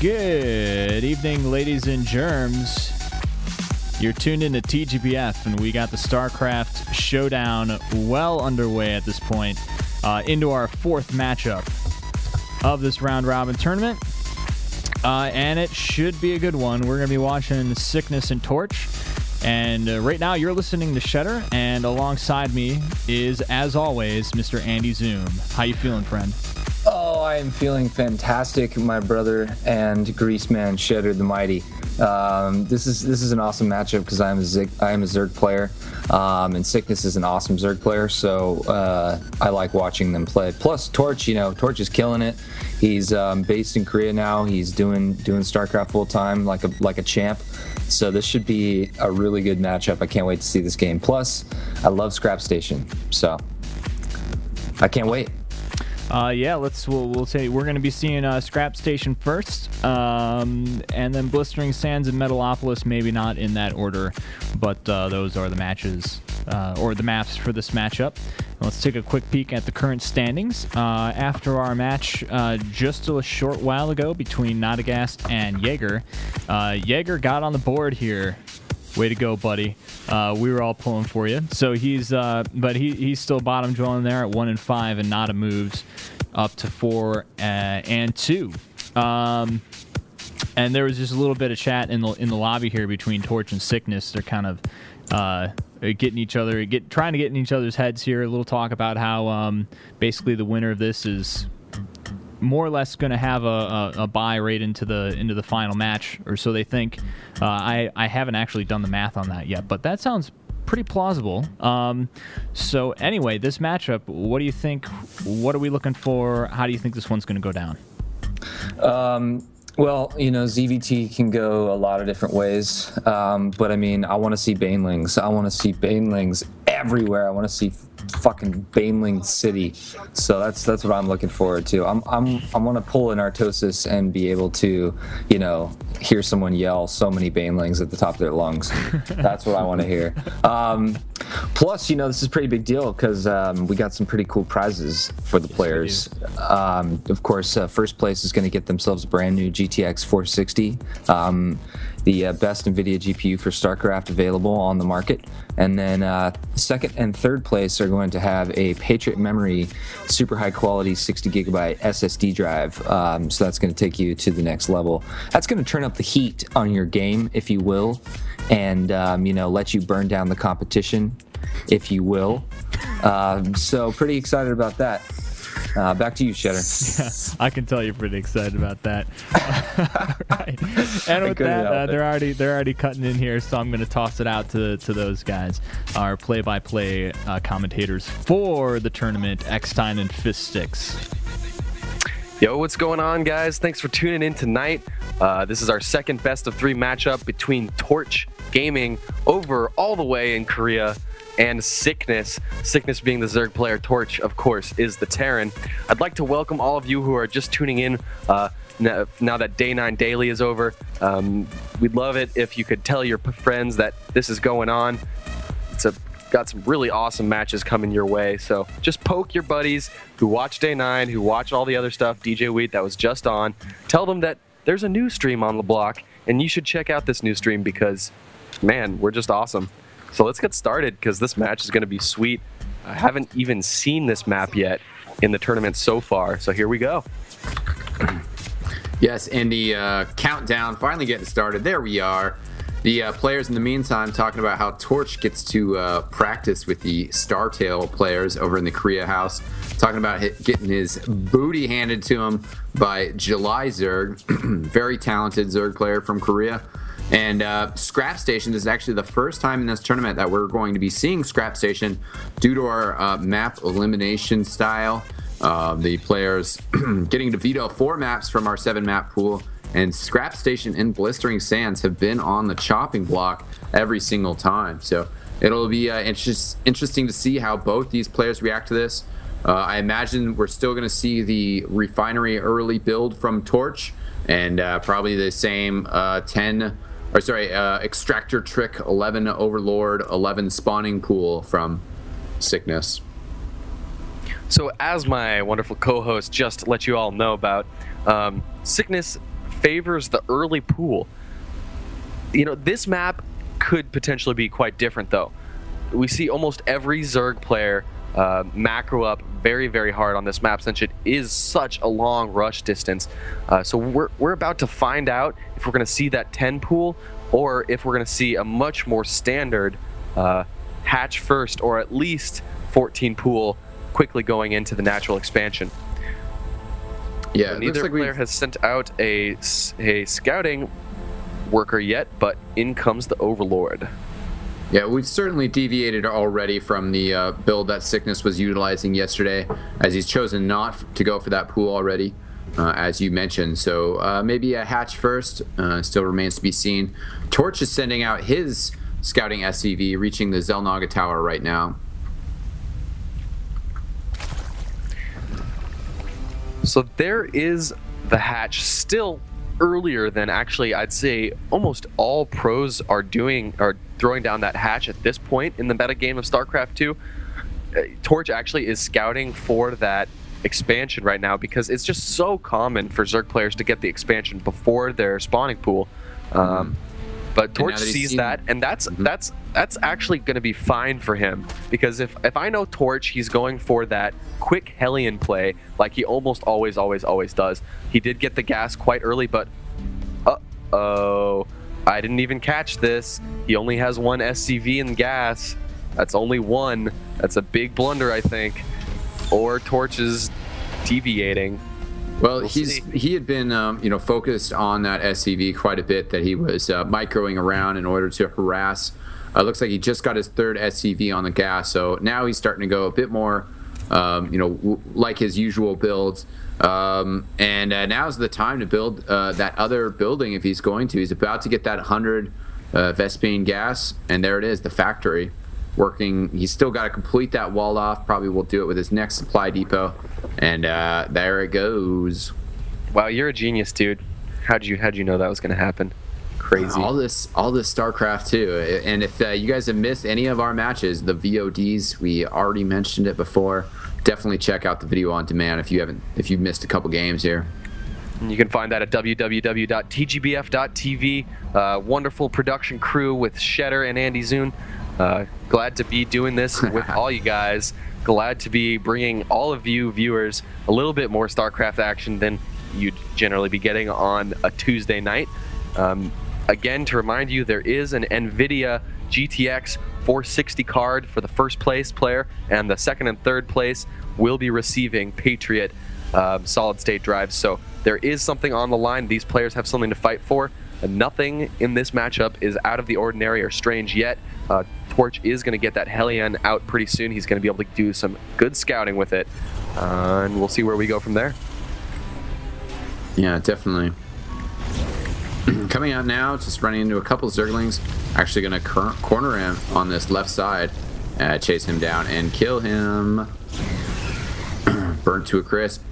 Good evening, ladies and germs. You're tuned into TGBF, and we got the Starcraft Showdown well underway at this point, into our fourth matchup of this round-robin tournament. And it should be a good one. We're going to be watching Syckness and TorcH. And right now, you're listening to Shedder, and alongside me is, as always, Mr. Andy Zoom. How you feeling, friend? Oh, I am feeling fantastic, my brother and Greaseman Shedder the Mighty. This is an awesome matchup because I am a Zerg player, and Syckness is an awesome Zerg player, so I like watching them play. Plus, TorcH, TorcH is killing it. He's based in Korea now. He's doing StarCraft full time like a champ. So this should be a really good matchup. I can't wait to see this game. Plus, I love Scrap Station, so I can't wait. Yeah, we'll say we're going to be seeing Scrap Station first, and then Blistering Sands and Metalopolis, maybe not in that order, but those are the matches, or the maps for this matchup. Let's take a quick peek at the current standings. After our match just a short while ago between Nadagast and Jaeger, Jaeger got on the board here. Way to go, buddy. We were all pulling for you. So but he's still bottom dwelling there at 1-5, and Nada moves up to 4-2. And there was just a little bit of chat in the lobby here between TorcH and Syckness. They're kind of trying to get in each other's heads here. A little talk about how basically the winner of this is more or less going to have a bye right into the final match, or so they think. I haven't actually done the math on that yet, but that sounds pretty plausible. So anyway, this matchup, what do you think? What are we looking for? How do you think this one's going to go down? Well, ZVT can go a lot of different ways, but I mean, I want to see Banelings. I want to see Banelings everywhere. I want to see fucking Baneling City. So that's what I'm looking forward to. I want to pull an Artosis and be able to, hear someone yell so many Banelings at the top of their lungs. That's what I want to hear. Plus, this is a pretty big deal because we got some pretty cool prizes for the players. Of course, first place is going to get themselves a brand new GTX 460, the best NVIDIA GPU for StarCraft available on the market. And then second and third place are going to have a Patriot Memory super high quality 60 gigabyte SSD drive. So that's going to take you to the next level. That's going to turn up the heat on your game, if you will, and let you burn down the competition, if you will. So pretty excited about that. Back to you, Shedder. Yeah, I can tell you're pretty excited about that. Right. And with that, they're already cutting in here, so I'm going to toss it out to those guys, our play-by-play commentators for the tournament, Eckstein and Fiststicks. Yo, what's going on, guys? Thanks for tuning in tonight. This is our second best of 3 matchup between TorcH Gaming over all the way in Korea and Syckness. Syckness being the Zerg player, TorcH, of course, is the Terran. I'd like to welcome all of you who are just tuning in now that Day 9 Daily is over. We'd love it if you could tell your friends that this is going on. Got some really awesome matches coming your way, so just poke your buddies who watch Day 9, who watch all the other stuff, DJ Wheat that was just on. Tell them that there's a new stream on the block, and you should check out this new stream because, man, we're just awesome. So let's get started because this match is going to be sweet. I haven't even seen this map yet in the tournament so far, so here we go. Yes, and the countdown finally getting started. There we are. The players in the meantime talking about how TorcH gets to practice with the Startail players over in the Korea house, talking about getting his booty handed to him by July Zerg, very talented Zerg player from Korea. And Scrap Station is actually the first time in this tournament that we're going to be seeing Scrap Station due to our map elimination style. The players getting to veto 4 maps from our 7-map pool, and Scrap Station and Blistering Sands have been on the chopping block every single time. So it'll be interesting to see how both these players react to this. I imagine we're still going to see the Refinery early build from TorcH, and probably the same Extractor Trick 11 Overlord 11 spawning pool from Syckness. So as my wonderful co-host just let you all know about, Syckness favors the early pool. You know, this map could potentially be quite different, though. We see almost every Zerg player macro up very, very hard on this map since it is such a long rush distance. So we're about to find out if we're going to see that 10 pool or if we're going to see a much more standard hatch first, or at least 14 pool quickly going into the natural expansion. Yeah, neither player has sent out a scouting worker yet, but in comes the Overlord. Yeah, we've certainly deviated already from the build that Syckness was utilizing yesterday, as he's chosen not to go for that pool already, as you mentioned. So maybe a hatch first, still remains to be seen. TorcH is sending out his scouting SCV, reaching the Zelnaga Tower right now. So there is the hatch, still earlier than actually I'd say almost all pros are throwing down that hatch at this point in the meta game of StarCraft 2. TorcH actually is scouting for that expansion right now because it's just so common for Zerg players to get the expansion before their spawning pool. But TorcH sees that, and that's actually going to be fine for him, because if I know TorcH, he's going for that quick Hellion play like he almost always does. He did get the gas quite early, but uh-oh, I didn't even catch this. He only has one SCV in gas. That's only one. That's a big blunder, I think. Or TorcH is deviating. Well, he had been focused on that SCV quite a bit, that he was microing around in order to harass. Looks like he just got his third SCV on the gas, so now he's starting to go a bit more like his usual builds. And now's the time to build that other building if he's going to. He's about to get that 100 Vespene gas, and there it is, the factory working. He's still got to complete that wall off. Probably will do it with his next supply depot, and there it goes. Wow, you're a genius, dude. How'd you know that was going to happen? Crazy. All this StarCraft too. And if you guys have missed any of our matches, the VODs, we already mentioned it before. Definitely check out the video on demand if you've missed a couple games here. You can find that at www.tgbf.tv. Wonderful production crew with Shedder and Andy Zune. Glad to be doing this with all you guys. Glad to be bringing all of you viewers a little bit more StarCraft action than you'd generally be getting on a Tuesday night. Again, to remind you, there is an NVIDIA GTX 460 card for the first place player, and the second and third place will be receiving Patriot solid state drives. So there is something on the line. These players have something to fight for. Nothing in this matchup is out of the ordinary or strange yet. TorcH is going to get that Hellion out pretty soon. He's going to be able to do some good scouting with it, and we'll see where we go from there. Yeah, definitely. Coming out now, just running into a couple Zerglings. Actually going to corner him on this left side, chase him down and kill him. Burnt to a crisp.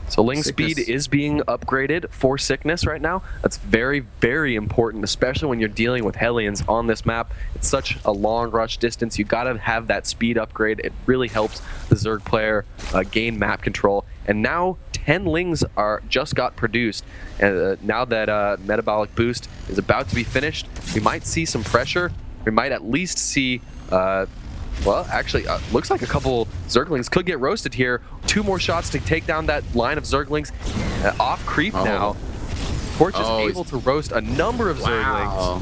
So Ling speed is being upgraded for Syckness right now. That's very, very important, especially when you're dealing with Hellions on this map. It's such a long rush distance. You gotta have that speed upgrade. It really helps the Zerg player gain map control. And now 10 Lings just got produced. And now that metabolic boost is about to be finished, we might see some pressure. We might at least see well, actually, looks like a couple Zerglings could get roasted here. 2 more shots to take down that line of Zerglings. Off creep now. TorcH is able to roast a number of Zerglings.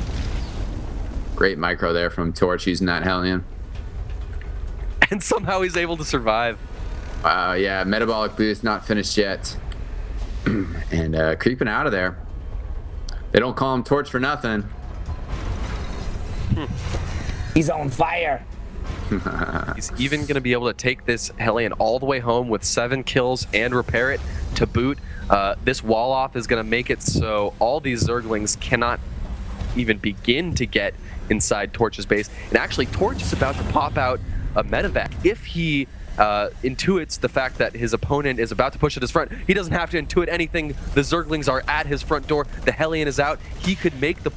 Great micro there from TorcH using that Hellion. And somehow he's able to survive. Yeah, metabolic boost not finished yet. And creeping out of there. They don't call him TorcH for nothing. He's on fire. He's even going to be able to take this Hellion all the way home with 7 kills and repair it to boot. This wall off is going to make it so all these Zerglings cannot even begin to get inside TorcH's base. And actually, TorcH is about to pop out a medevac. If he intuits the fact that his opponent is about to push at his front, he doesn't have to intuit anything. The Zerglings are at his front door. The Hellion is out. He could make the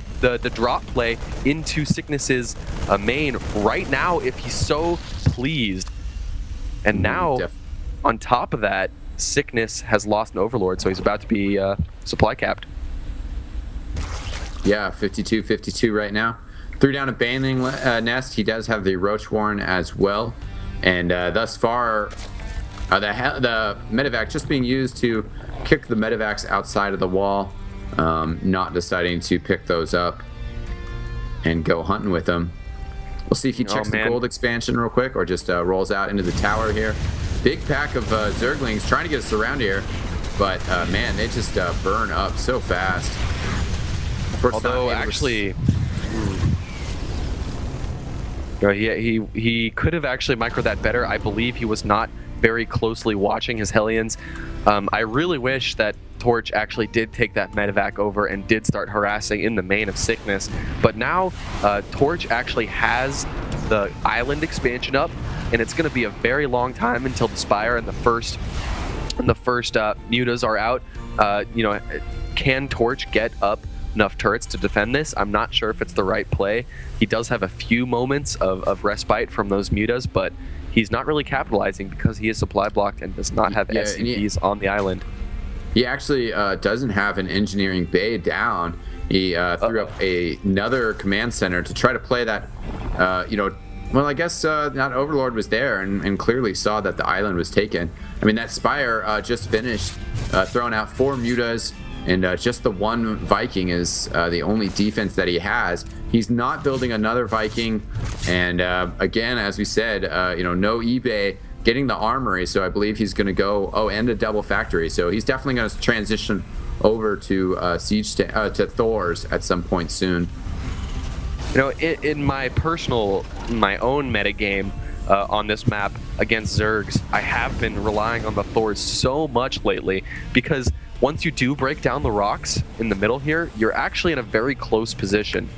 drop play into Syckness's main right now if he's so pleased. And now, on top of that, Syckness has lost an Overlord, so he's about to be supply capped. Yeah, 52-52 right now. Threw down a Baneling nest. He does have the Roach Warren as well. And thus far, the medevac just being used to kick the medevacs outside of the wall, not deciding to pick those up and go hunting with them. We'll see if he checks the gold expansion real quick or just rolls out into the tower here. Big pack of Zerglings trying to get us around here, but man, they just burn up so fast. Although actually, he could have actually microed that better. I believe he was not very closely watching his Hellions. I really wish that TorcH actually did take that medevac over and did start harassing in the main of Syckness. But now TorcH actually has the island expansion up, and it's going to be a very long time until the Spire and the first mutas are out. Can TorcH get up enough turrets to defend this? I'm not sure if it's the right play. He does have a few moments of respite from those mutas, but he's not really capitalizing because he is supply blocked and does not have SCVs on the island. He actually doesn't have an engineering bay down. He threw up another command center to try to play that, well, I guess that Overlord was there and clearly saw that the island was taken. I mean, that Spire just finished throwing out 4 mutas, and just the one Viking is the only defense that he has. He's not building another Viking, and again, as we said, no eBay getting the armory, so I believe he's going to go, and a double factory, so he's definitely going to transition over to to Thor's at some point soon. In my own metagame on this map against Zergs, I have been relying on the Thors so much lately, because once you do break down the rocks in the middle here, you're actually in a very close position.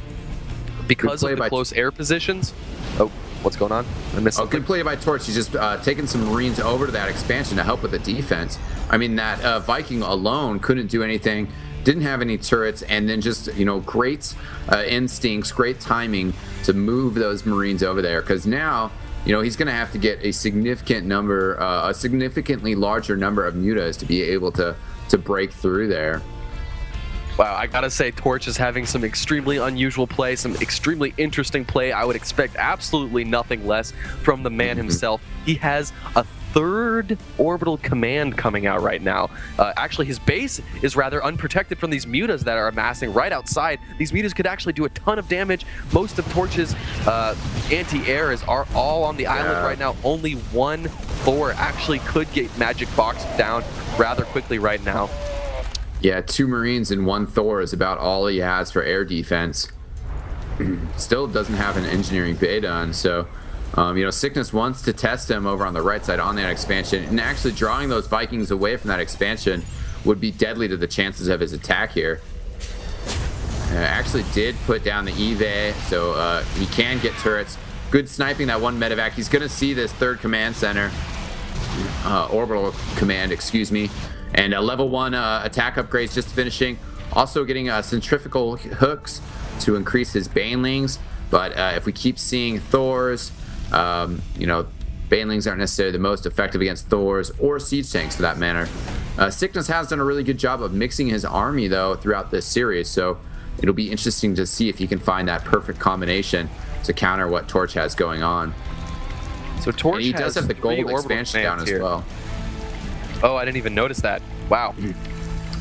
Because of the close air positions. Oh, what's going on? I missed something. Good play by TorcH. He's just taking some Marines over to that expansion to help with the defense. I mean, that Viking alone couldn't do anything, didn't have any turrets, and then just, great instincts, great timing to move those Marines over there. Because now, he's going to have to get a significantly larger number of mutas to be able to break through there. Wow, I gotta say, TorcH is having some extremely unusual play, some extremely interesting play. I would expect absolutely nothing less from the man himself. He has a 3rd orbital command coming out right now. Actually, his base is rather unprotected from these mutas that are amassing right outside. These mutas could actually do a ton of damage. Most of TorcH's anti-airs are all on the island right now. Only one Thor actually could get magic boxed down rather quickly right now. Yeah, 2 Marines and 1 Thor is about all he has for air defense. Still doesn't have an engineering bay done, so Syckness wants to test him over on the right side on that expansion, and actually drawing those Vikings away from that expansion would be deadly to the chances of his attack here. Actually did put down the EVA, so he can get turrets. Good sniping that one medevac. He's going to see this 3rd command center, orbital command, excuse me. And level 1 attack upgrades just finishing. Also getting centrifugal hooks to increase his banelings. But if we keep seeing Thors, banelings aren't necessarily the most effective against Thors or siege tanks for that matter. Syckness has done a really good job of mixing his army though throughout this series. So it'll be interesting to see if he can find that perfect combination to counter what TorcH has going on. So TorcH he does have the gold expansion down as well. Oh, I didn't even notice that. Wow.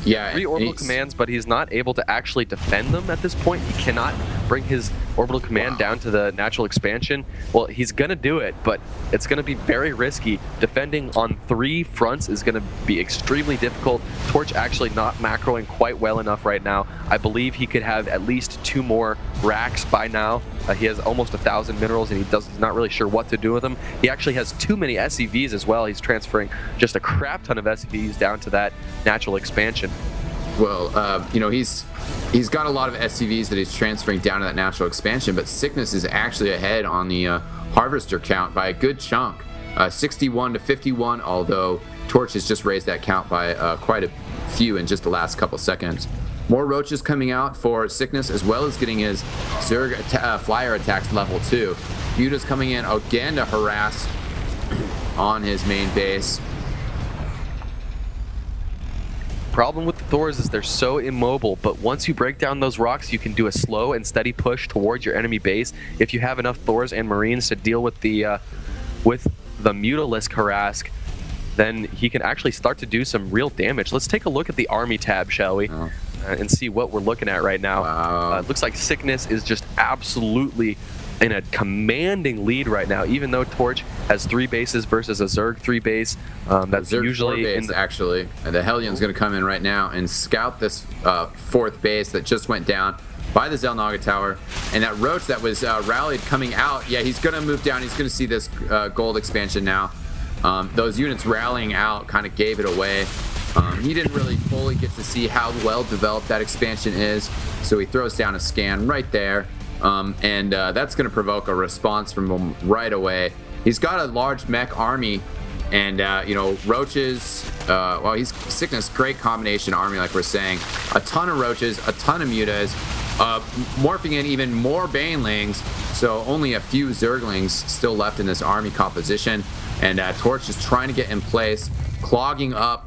Yeah, 3 orbital commands, but he's not able to actually defend them at this point. He cannot bring his orbital command down to the natural expansion. Well, he's going to do it, but it's going to be very risky. Defending on 3 fronts is going to be extremely difficult. TorcH actually not macroing quite well enough right now. I believe he could have at least 2 more racks by now. He has almost 1,000 minerals, and he's not really sure what to do with them. He actually has too many SCVs as well. He's transferring just a crap ton of SCVs down to that natural expansion. Well, he's got a lot of SCVs that he's transferring down to that natural expansion, but Syckness is actually ahead on the harvester count by a good chunk, 61 to 51, although TorcH has just raised that count by quite a few in just the last couple seconds. More roaches coming out for Syckness, as well as getting his Zerg flyer attacks level 2. Muta's coming in again to harass on his main base. problem with the Thors is they're so immobile, but once you break down those rocks, you can do a slow and steady push towards your enemy base. If you have enough Thors and Marines to deal with the Mutalisk Harask, then he can actually start to do some real damage. Let's take a look at the army tab, shall we? And see what we're looking at right now. Wow. It looks like Syckness is just absolutely in a commanding lead right now, even though TorcH has 3 bases versus a Zerg 3 base. That's Zerg usually base, in the... actually. And the Hellion's going to come in right now and scout this 4th base that just went down by the Xel'Naga Tower. And that Roach that was rallied coming out, yeah, he's going to move down. He's going to see this gold expansion now. Those units rallying out kind of gave it away. He didn't really fully get to see how well developed that expansion is, so he throws down a scan right there, and that's going to provoke a response from him right away. He's got a large mech army, and you know, Roaches, well, he's Syckness, great combination army, like we're saying. A ton of Roaches, a ton of Mutas, morphing in even more Banelings, so only a few Zerglings still left in this army composition, and TorcH is trying to get in place, clogging up,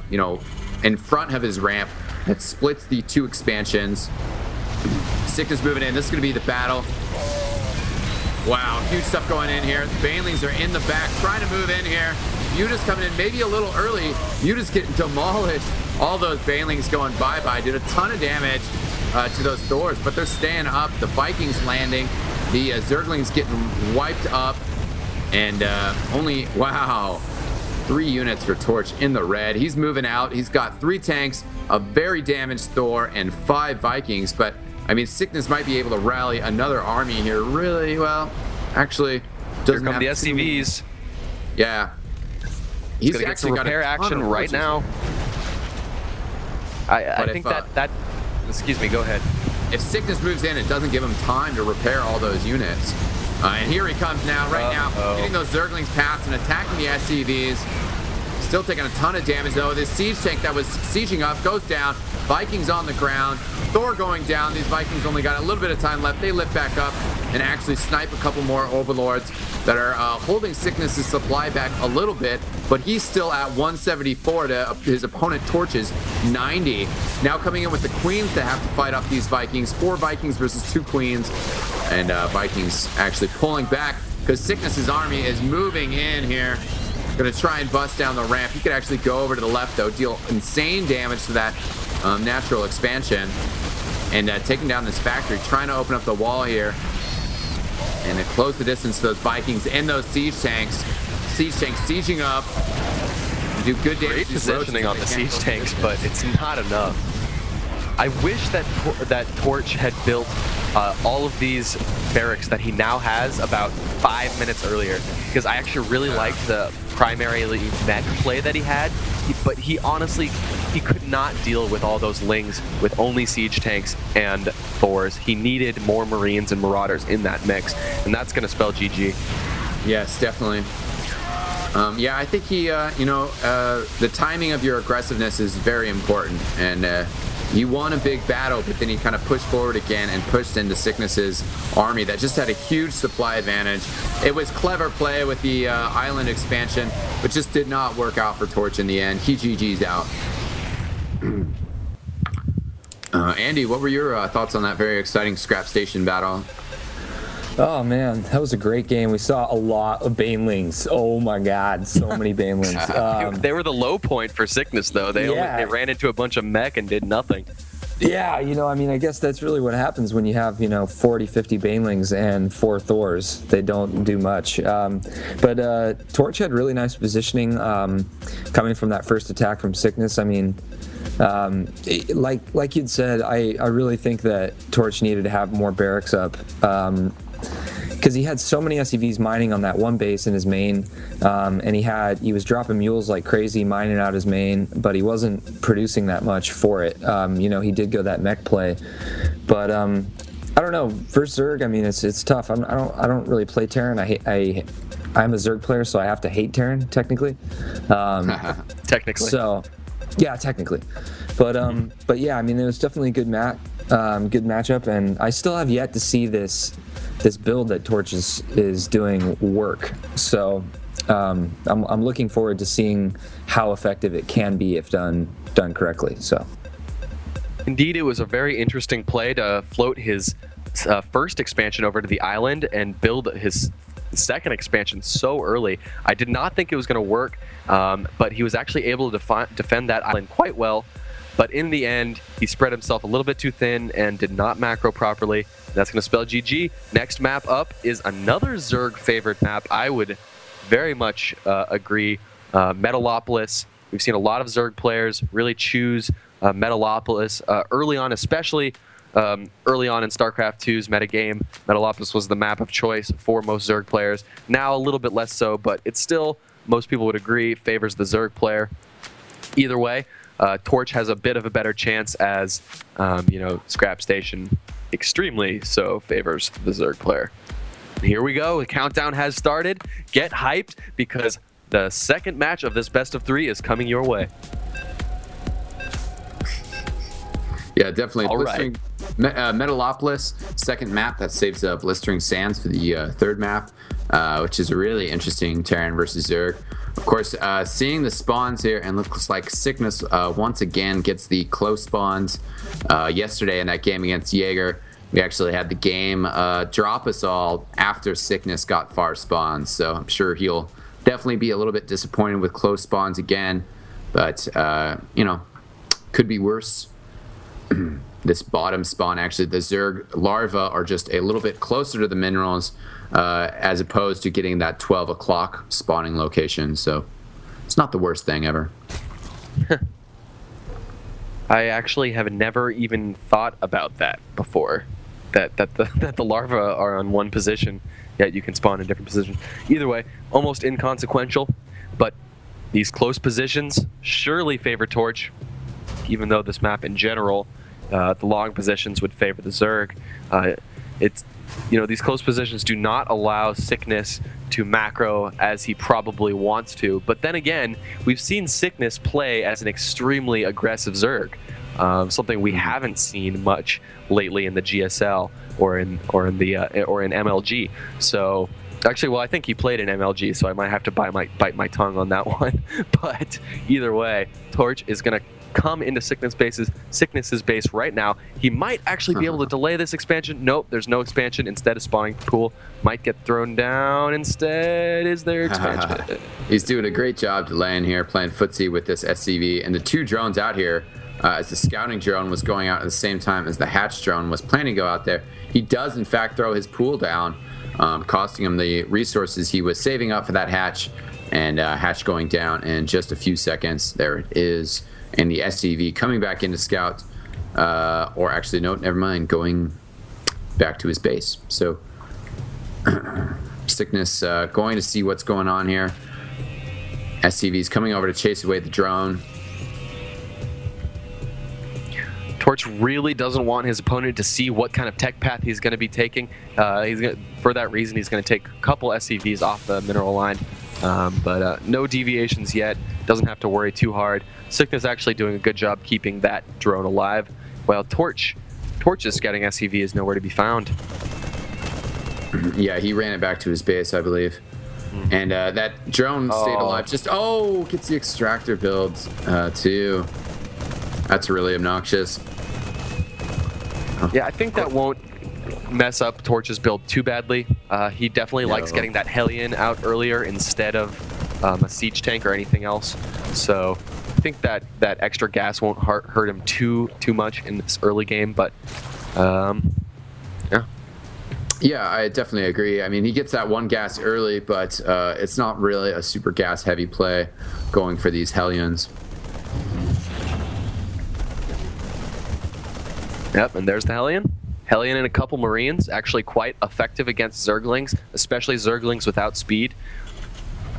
you know, in front of his ramp that splits the 2 expansions. Syckness moving in. This is going to be the battle. Wow, huge stuff going in here. The Banelings are in the back, trying to move in here. Muta's coming in maybe a little early. Muta's getting demolished. All those Banelings going bye-bye. Did a ton of damage to those Thors, but they're staying up. The Vikings landing. The Zerglings getting wiped up. And only, wow, 3 units for TorcH in the red. He's moving out. He's got 3 tanks, a very damaged Thor, and 5 Vikings. But, I mean, Syckness might be able to rally another army here really well. Actually, doesn't Here come have the SCVs. Yeah. He's gonna get some repair action right now. I think that excuse me, go ahead. If Syckness moves in, it doesn't give him time to repair all those units. And here he comes now, right now, getting those Zerglings past and attacking the SCVs. Still taking a ton of damage, though. This siege tank that was sieging up goes down. Vikings on the ground. Thor going down. These Vikings only got a little bit of time left. They lift back up and actually snipe a couple more Overlords that are holding Syckness' supply back a little bit, but he's still at 174 to his opponent TorcH's 90. Now coming in with the Queens to have to fight off these Vikings. 4 Vikings versus 2 Queens. And Vikings actually pulling back because Syckness' army is moving in here. Gonna try and bust down the ramp. He could actually go over to the left, though, deal insane damage to that natural expansion. And taking down this factory, trying to open up the wall here. And then close the distance to those Vikings and those siege tanks. Siege tanks sieging up. Do good damage. Great positioning on the siege tanks, but it's not enough. I wish that TorcH had built all of these barracks that he now has about 5 minutes earlier, because I actually really liked the primarily mech play that he had, but he honestly, he could not deal with all those lings with only siege tanks and Thors. He needed more Marines and Marauders in that mix, and that's going to spell GG. Yes, definitely. Yeah, I think he, you know, the timing of your aggressiveness is very important, and he won a big battle, but then he kind of pushed forward again and pushed into Syckness' army that just had a huge supply advantage. It was clever play with the island expansion, but just did not work out for TorcH in the end. He GG's out. Andy, what were your thoughts on that very exciting scrap station battle? Oh man, that was a great game. We saw a lot of Banelings. Oh my god, so many Banelings. They were the low point for Syckness, though. They ran into a bunch of mech and did nothing. Yeah, you know, I mean, I guess that's really what happens when you have, you know, 40, 50 Banelings and 4 Thors. They don't do much. But TorcH had really nice positioning coming from that first attack from Syckness. I mean, like you'd said, I really think that TorcH needed to have more barracks up. Because he had so many SCVs mining on that one base in his main, and he was dropping mules like crazy, mining out his main, but he wasn't producing that much for it. You know, he did go that mech play, but I don't know. Versus Zerg, I mean, it's tough. I don't really play Terran. I'm a Zerg player, so I have to hate Terran technically. Technically. So, yeah, technically, but yeah, I mean, it was definitely a good matchup, and I still have yet to see this build that TorcH is doing work. So I'm looking forward to seeing how effective it can be if done correctly. So. Indeed, it was a very interesting play to float his first expansion over to the island and build his second expansion so early. I did not think it was going to work, but he was actually able to defend that island quite well. But in the end, he spread himself a little bit too thin and did not macro properly. That's going to spell GG. Next map up is another Zerg favored map. I would very much agree. Metalopolis. We've seen a lot of Zerg players really choose Metalopolis early on, especially early on in Starcraft 2's metagame. Metalopolis was the map of choice for most Zerg players. Now a little bit less so, but it's still, most people would agree, favors the Zerg player. Either way, TorcH has a bit of a better chance as, Scrap Station extremely so favors the Zerg player. Here we go. The countdown has started. Get hyped because the second match of this best of 3 is coming your way. Yeah, definitely. All Blistering, Metalopolis, second map that saves Blistering Sands for the third map, which is a really interesting Terran versus Zerg. Of course, seeing the spawns here, and looks like Syckness once again gets the close spawns. Yesterday in that game against Jaeger, we actually had the game drop us all after Syckness got far spawns, so I'm sure he'll definitely be a little bit disappointed with close spawns again, but, could be worse. This bottom spawn, actually, the Zerg larvae are just a little bit closer to the minerals as opposed to getting that 12 o'clock spawning location. So it's not the worst thing ever. I actually have never even thought about that before. That the larvae are on one position, yet you can spawn in different positions. Either way, almost inconsequential, but these close positions surely favor TorcH, even though this map in general, the long positions would favor the Zerg. These close positions do not allow Syckness to macro as he probably wants to. But then again, we've seen Syckness play as an extremely aggressive Zerg, something we haven't seen much lately in the GSL or in MLG. So. Actually, well, I think he played in MLG, so I might have to bite my tongue on that one. But either way, TorcH is going to come into Syckness's base right now. He might actually be able to delay this expansion. Nope, there's no expansion. Instead of spawning the pool, might get thrown down. Instead, is there expansion? He's doing a great job delaying here, playing footsie with this SCV. And the two drones out here, as the scouting drone was going out at the same time as the hatch drone was planning to go out there, he does, in fact, throw his pool down, costing him the resources he was saving up for that hatch, and hatch going down in just a few seconds. There it is. And the SCV coming back into scout, or actually, no, never mind, going back to his base. So Syckness going to see what's going on here. SCV's coming over to chase away the drone. TorcH really doesn't want his opponent to see what kind of tech path he's going to be taking. For that reason, he's going to take a couple SCVs off the mineral line, but no deviations yet. Doesn't have to worry too hard. Syckness actually doing a good job keeping that drone alive, while TorcH's scouting SCV is nowhere to be found. Yeah, he ran it back to his base, I believe. And that drone stayed alive. Just, gets the extractor builds too. That's really obnoxious. Yeah, I think that won't mess up TorcH's build too badly. He definitely likes getting that Hellion out earlier instead of a siege tank or anything else. So I think that extra gas won't hurt him too much in this early game. But yeah. Yeah, I definitely agree. I mean, he gets that one gas early, but it's not really a super gas heavy play going for these Hellions. Yep, and there's the Hellion. Hellion and a couple Marines, actually quite effective against Zerglings, especially Zerglings without speed.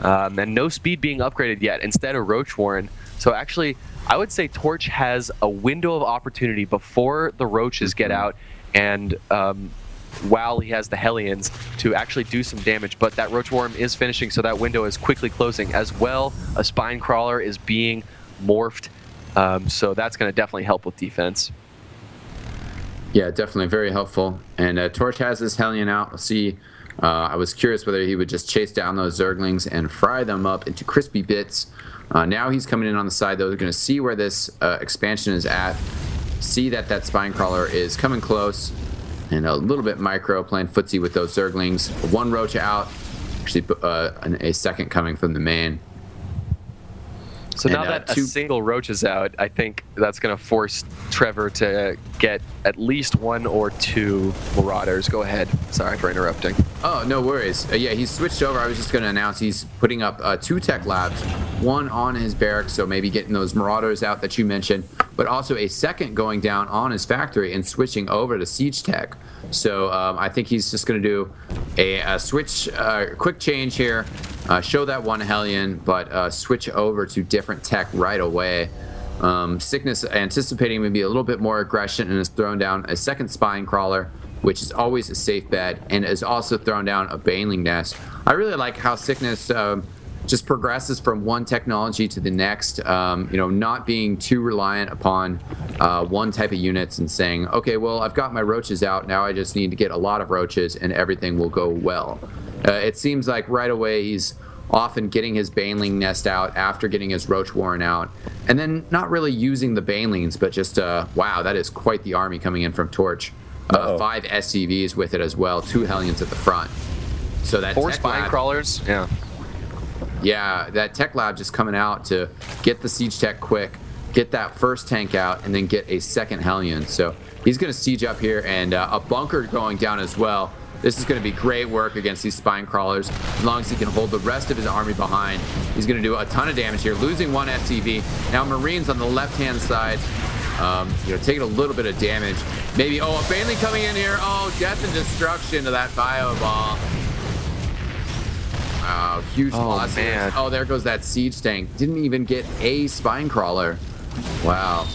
And no speed being upgraded yet, instead of Roach Warren. So actually, I would say TorcH has a window of opportunity before the Roaches get out, and while he has the Hellions, to actually do some damage. But that Roach Worm is finishing, so that window is quickly closing. As well, a Spine Crawler is being morphed, so that's going to definitely help with defense. Yeah, definitely very helpful. And TorcH has this Hellion out. We'll see I was curious whether he would just chase down those zerglings and fry them up into crispy bits. Now he's coming in on the side, though. They're going to see where this expansion is at, see that that spine crawler is coming close, and a little bit micro playing footsie with those zerglings. One roach out, actually a second coming from the main. So now that a single roach is out, I think that's going to force Trevor to get at least 1 or 2 marauders. Go ahead. Sorry for interrupting. Oh, no worries. Yeah, he's switched over. I was just going to announce he's putting up 2 tech labs, 1 on his barracks, so maybe getting those marauders out that you mentioned, but also a second going down on his factory and switching over to siege tech. So I think he's just going to do a switch, quick change here, show that 1 Hellion, but switch over to different tech right away. Syckness anticipating maybe a little bit more aggression and has thrown down a second spine crawler, which is always a safe bet, and has also thrown down a baneling nest. I really like how Syckness just progresses from one technology to the next, not being too reliant upon one type of units and saying, okay, well, I've got my roaches out, now I just need to get a lot of roaches and everything will go well. It seems like right away he's often getting his baneling nest out after getting his roach warren out, and then not really using the banelings, but just, wow, that is quite the army coming in from TorcH. 5 SCVs with it as well, 2 Hellions at the front. So that 4 spine crawlers, yeah. Yeah, that tech lab just coming out to get the siege tech quick, get that first tank out, and then get a second Hellion. So he's going to siege up here, and a bunker going down as well. This is going to be great work against these spine crawlers. As long as he can hold the rest of his army behind, he's going to do a ton of damage here, losing 1 SCV. Now Marines on the left-hand side, taking a little bit of damage. Maybe, a baneling coming in here. Oh, death and destruction to that bio ball. Oh, huge loss here. Oh, there goes that siege tank. Didn't even get a spine crawler. Wow.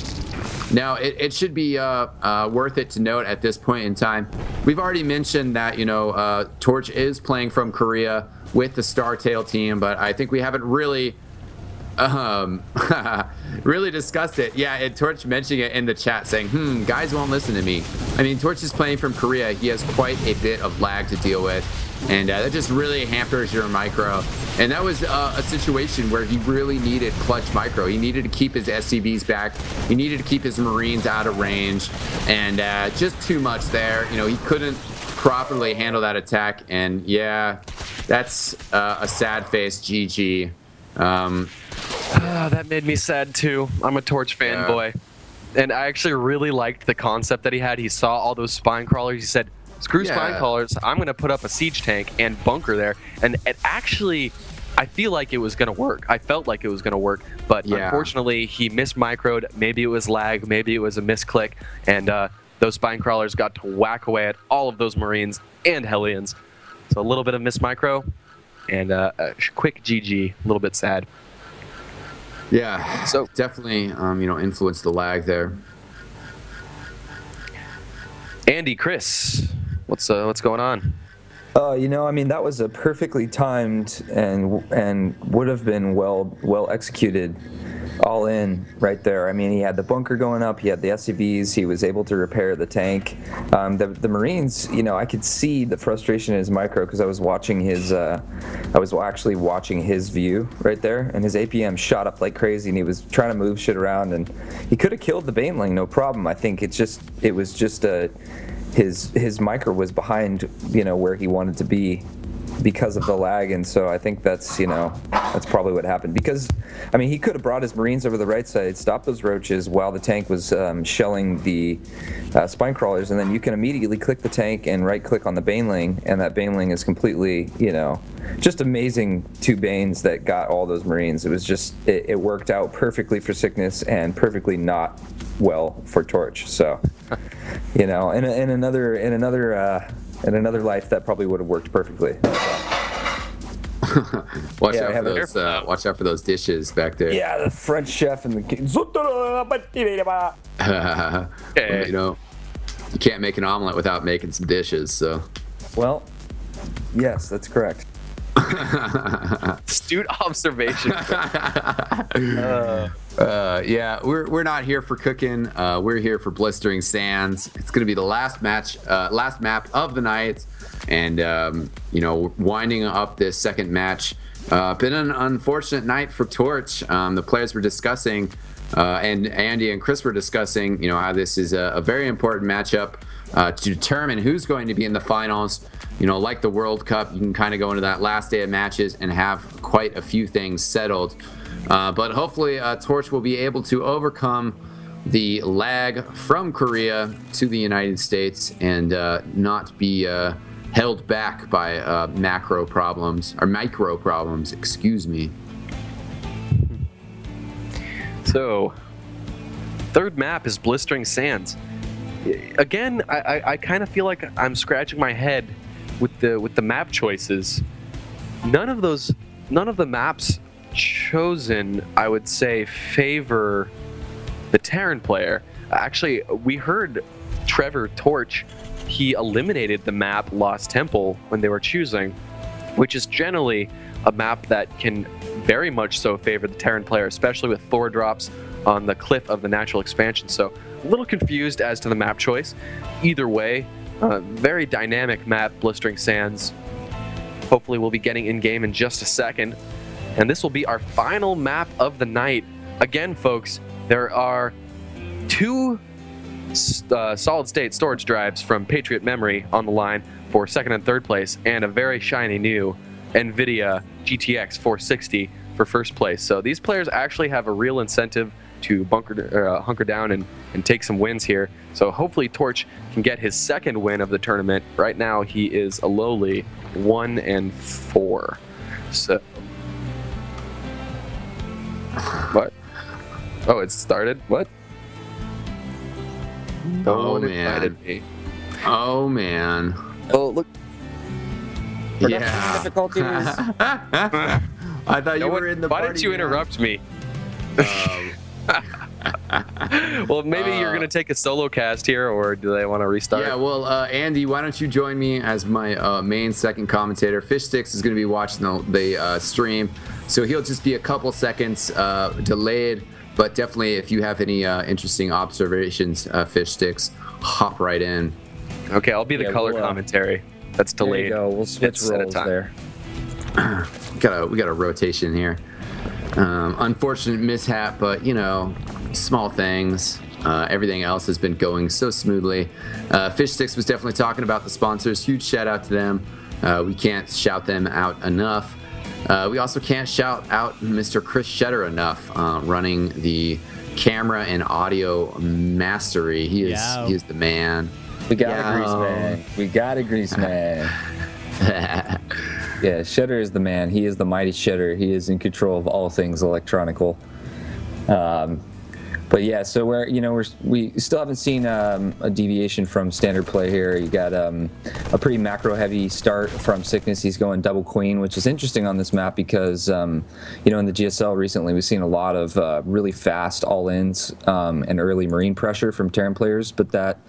Now, it should be worth it to note at this point in time. We've already mentioned that, TorcH is playing from Korea with the Startail team, but I think we haven't really really discussed it. Yeah, and TorcH mentioning it in the chat saying, guys won't listen to me. I mean, TorcH is playing from Korea. He has quite a bit of lag to deal with, and that just really hampers your micro. And that was a situation where he really needed clutch micro. He needed to keep his SCVs back. He needed to keep his Marines out of range, and just too much there. He couldn't properly handle that attack, and yeah, that's a sad face GG. That made me sad too. I'm a TorcH fanboy, and I actually really liked the concept that he had. He saw all those spine crawlers. He said, screw spine crawlers, I'm going to put up a siege tank and bunker there. And it actually, I feel like it was going to work. I felt like it was going to work, but unfortunately he mismicroed. Maybe it was lag, maybe it was a misclick, and those spine crawlers got to whack away at all of those Marines and Hellions. So a little bit of mismicro and a quick GG, a little bit sad. Yeah, so definitely, influenced the lag there. Andy, Chris, what's going on? That was a perfectly timed and would have been well executed, all in right there. I mean, he had the bunker going up, he had the SCVs, he was able to repair the tank. The Marines, I could see the frustration in his micro because I was watching his, actually watching his view right there, and his APM shot up like crazy, and he was trying to move shit around, and he could have killed the baneling, no problem. I think it was just his micro was behind, where he wanted to be because of the lag, and so I think that's probably what happened. Because he could have brought his Marines over the right side, stopped those roaches while the tank was shelling the spine crawlers, and then you can immediately click the tank and right click on the baneling, and that baneling is completely, just amazing 2 banes that got all those Marines. It was just it worked out perfectly for Syckness and perfectly not well for TorcH. So in another life that probably would have worked perfectly. Watch out for those dishes back there. Yeah, the French chef and the you can't make an omelet without making some dishes. So, well, yes, that's correct. Astute observation. Yeah, we're not here for cooking. We're here for blistering sands. It's going to be the last map of the night, and you know, winding up this second match. Been an unfortunate night for TorcH. The players were discussing, and Andy and Chris were discussing, you know, how this is a very important matchup to determine who's going to be in the finals. You know, like the World Cup, you can kind of go into that last day of matches and have quite a few things settled. But hopefully TorcH will be able to overcome the lag from Korea to the United States and not be held back by macro problems, or micro problems, excuse me. So, third map is Blistering Sands. Again, I kind of feel like I'm scratching my head with the map choices. None of the maps chosen, I would say, favor the Terran player. Actually, we heard Trevor TorcH, he eliminated the map Lost Temple when they were choosing, which is generally a map that can very much so favor the Terran player, especially with Thor drops on the cliff of the natural expansion. So a little confused as to the map choice. Either way, very dynamic map, Blistering Sands. Hopefully we'll be getting in game in just a second. And this will be our final map of the night. Again, folks, there are 2 solid-state storage drives from Patriot Memory on the line for second and third place, and a very shiny new NVIDIA GTX 460 for first place. So these players actually have a real incentive to hunker down and take some wins here. So hopefully TorcH can get his second win of the tournament. Right now he is a lowly 1-4. So what? Oh, it started? What? Oh man. Oh man. Oh, look. Yeah. Difficulties. I thought you were in the Why party. didn't you interrupt me? Well, maybe you're going to take a solo cast here, or do they want to restart? Yeah, well, Andy, why don't you join me as my main second commentator? Fishsticks is going to be watching the stream, so he'll just be a couple seconds delayed, but definitely if you have any interesting observations, Fishsticks, hop right in. Okay, I'll be the color commentary. That's delayed. There you go. We'll switch roles there. We got a rotation here. Unfortunate mishap, but you know, small things. Everything else has been going so smoothly. Fishsticks was definitely talking about the sponsors. Huge shout out to them. We can't shout them out enough. We also can't shout out Mr. Chris Shetter enough, running the camera and audio mastery. He is the man. We got a grease man. We got a grease man. Yeah, Shetter is the man. He is the mighty Shetter. He is in control of all things electronical. But yeah, so we still haven't seen a deviation from standard play here. You got a pretty macro-heavy start from Syckness. He's going double queen, which is interesting on this map because in the GSL recently we've seen a lot of really fast all-ins and early marine pressure from Terran players, but that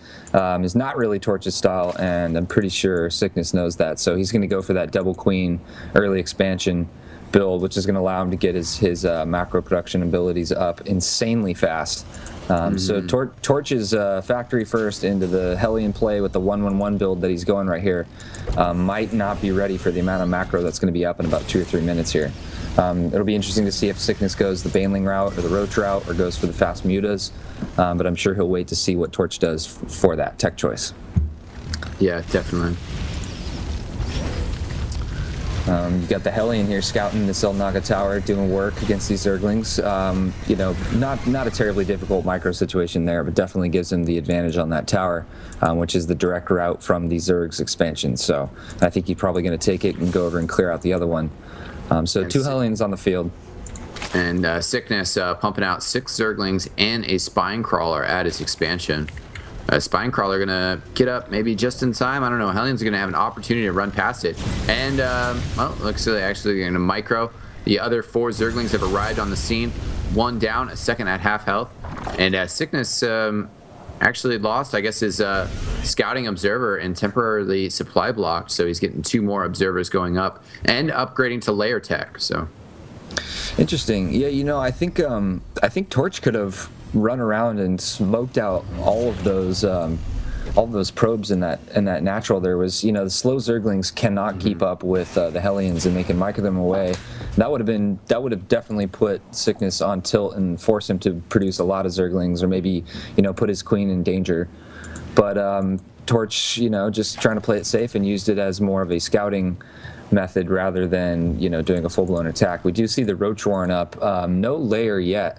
is not really TorcH's style, and I'm pretty sure Syckness knows that. So he's going to go for that double queen early expansion build, which is going to allow him to get his macro production abilities up insanely fast. So TorcH is factory first into the Hellion play with the 1-1-1 build that he's going right here. Might not be ready for the amount of macro that's going to be up in about 2 or 3 minutes here. It'll be interesting to see if Syckness goes the Baneling route or the Roach route or goes for the fast mutas, but I'm sure he'll wait to see what TorcH does for that tech choice. Yeah, definitely. You got the Hellion here scouting the Selnaga Tower, doing work against these Zerglings. Not a terribly difficult micro situation there, but definitely gives him the advantage on that tower, which is the direct route from the Zerg's expansion. So I think he's probably going to take it and go over and clear out the other one. So 2 Hellions on the field. And Syckness pumping out 6 Zerglings and a Spine Crawler at his expansion. Spine Crawler gonna get up maybe just in time. I don't know. Hellion's gonna have an opportunity to run past it. And, well, looks like they're actually gonna micro. The other 4 Zerglings have arrived on the scene. 1 down, a second at half health. And Syckness actually lost, I guess, his scouting observer and temporarily supply blocked. So he's getting 2 more observers going up and upgrading to layer tech. So interesting. Yeah, I think TorcH could have run around and smoked out all of those those probes in that natural, there was, you know, the slow zerglings cannot keep up with the Hellions, and they can micro them away. That would have definitely put Syckness on tilt and forced him to produce a lot of zerglings, or maybe, you know, put his queen in danger. But TorcH, you know, just trying to play it safe and used it as more of a scouting method rather than, you know, doing a full-blown attack. We do see the Roach Warren up. No layer yet.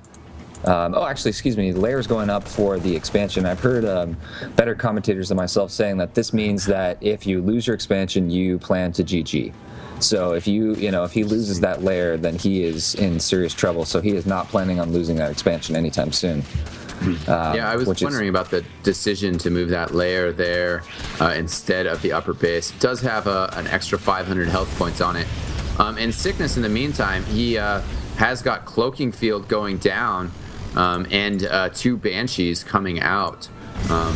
Oh, actually, excuse me, the layer's going up for the expansion. I've heard better commentators than myself saying that this means that if you lose your expansion, you plan to GG. So if if he loses that layer, then he is in serious trouble. So he is not planning on losing that expansion anytime soon. Yeah, I was wondering about the decision to move that layer there instead of the upper base. It does have an extra 500 health points on it. And Syckness, in the meantime, he has got Cloaking Field going down and 2 Banshees coming out.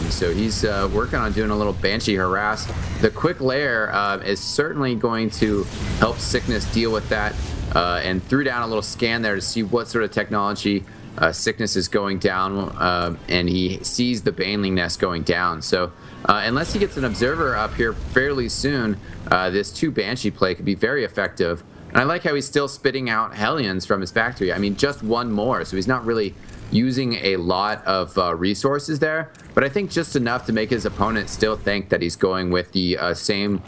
So he's working on doing a little Banshee harass. The quick layer is certainly going to help Syckness deal with that, and threw down a little scan there to see what sort of technology Syckness is going down, and he sees the Baneling nest going down. So unless he gets an observer up here fairly soon, this 2 Banshee play could be very effective. And I like how he's still spitting out Hellions from his factory. I mean, just 1 more, so he's not really using a lot of resources there, but I think just enough to make his opponent still think that he's going with the same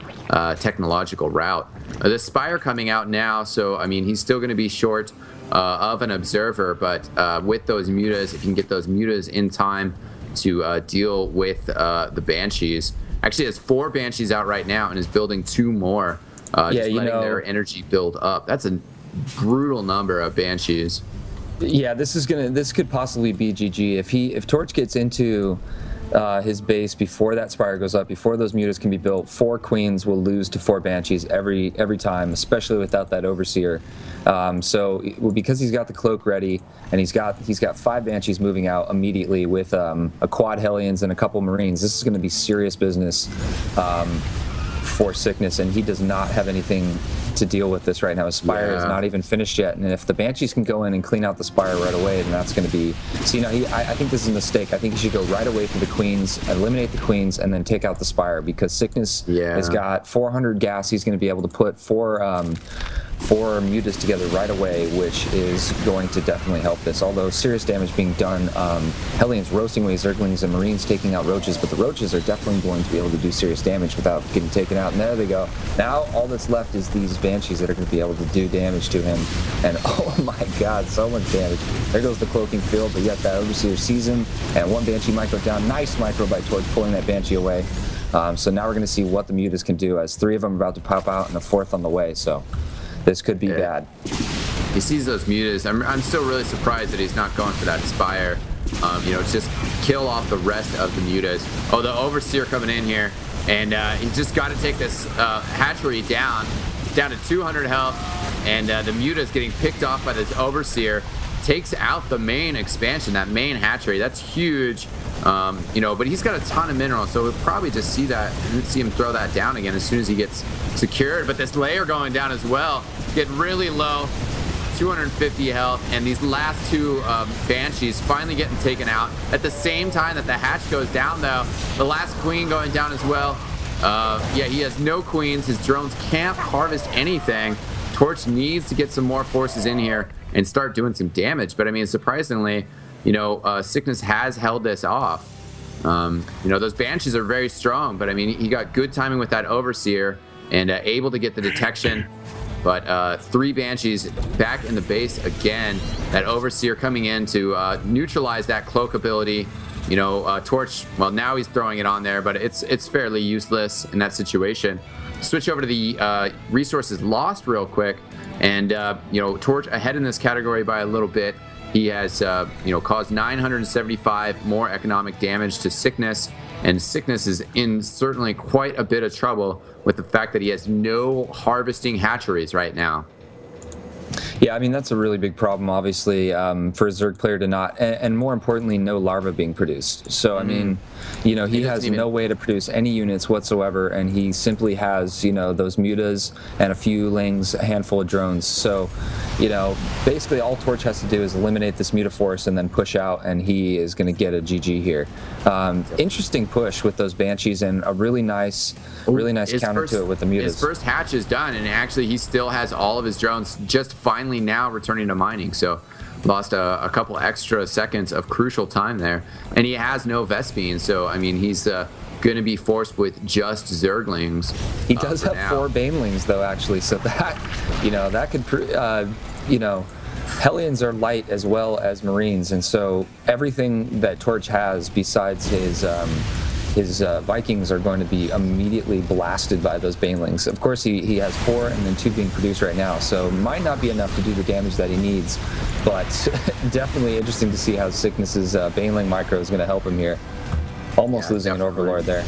technological route. The Spire coming out now, so I mean, he's still going to be short of an observer, but with those mutas, if you can get those mutas in time to deal with the Banshees. Actually has 4 Banshees out right now and is building 2 more, just letting their energy build up. That's a brutal number of Banshees. Yeah, this could possibly be GG if TorcH gets into his base before that Spire goes up, before those mutas can be built. 4 Queens will lose to 4 Banshees every time, especially without that Overseer. So because he's got the cloak ready, and he's got 5 Banshees moving out immediately with a quad Hellions and a couple Marines, this is going to be serious business for Syckness, and he does not have anything to deal with this right now. His Spire is not even finished yet, and if the Banshees can go in and clean out the Spire right away, then that's going to be... So, I think this is a mistake. I think he should go right away for the Queens, eliminate the Queens, and then take out the Spire, because Syckness has got 400 gas. He's going to be able to put 4 mutas together right away, which is going to definitely help this. Although serious damage being done, Hellions roasting away Zerglings and Marines taking out Roaches, but the Roaches are definitely going to be able to do serious damage without getting taken out. And there they go. Now all that's left is these Banshees that are going to be able to do damage to him. And oh my god, so much damage. There goes the Cloaking Field, but yet that Overseer sees him, and 1 Banshee micro down. Nice micro by TorcH, pulling that Banshee away. So now we're going to see what the mutas can do, as 3 of them are about to pop out and a 4th on the way. So this could be bad. He sees those mutas. I'm still really surprised that he's not going for that Spire. Just kill off the rest of the mutas. Oh, the Overseer coming in here, and he's just got to take this hatchery down. It's down to 200 health, and the muta's getting picked off by this Overseer. Takes out the main expansion, that main hatchery. That's huge. But he's got a ton of minerals, so we'll probably just see him throw that down again as soon as he gets secured. But this layer going down as well, getting really low, 250 health, and these last 2 Banshees finally getting taken out. At the same time that the hatch goes down, though, the last Queen going down as well. He has no Queens. His drones can't harvest anything. TorcH needs to get some more forces in here and start doing some damage. But I mean, surprisingly, Syckness has held this off. Those Banshees are very strong, but I mean, he got good timing with that Overseer and able to get the detection. But 3 Banshees back in the base again. That Overseer coming in to neutralize that cloak ability. TorcH, well, now he's throwing it on there, but it's fairly useless in that situation. Switch over to the resources lost real quick, and TorcH ahead in this category by a little bit. He has caused 975 more economic damage to Syckness, and Syckness is in certainly quite a bit of trouble with the fact that he has no harvesting hatcheries right now. Yeah, I mean, that's a really big problem, obviously, for a Zerg player to not, and more importantly, no larva being produced. So, I mean, you know, he has no way to produce any units whatsoever, and he simply has, you know, those mutas and a few lings, a handful of drones. So, you know, basically all TorcH has to do is eliminate this muta force and then push out, and he is going to get a GG here. Interesting push with those Banshees and a really nice counter to it with the mutas. His first hatch is done, and actually he still has all of his drones just finally now returning to mining. So lost a couple extra seconds of crucial time there, and he has no Vespene. So I mean, he's going to be forced with just Zerglings. He does have 4 Banelings though, actually. So that, you know, that could, you know, Hellions are light as well as Marines, and so everything that TorcH has besides his Vikings are going to be immediately blasted by those Banelings. Of course, he has 4 and then 2 being produced right now, so might not be enough to do the damage that he needs, but definitely interesting to see how Syckness's Baneling micro is going to help him here. Almost losing an Overlord there.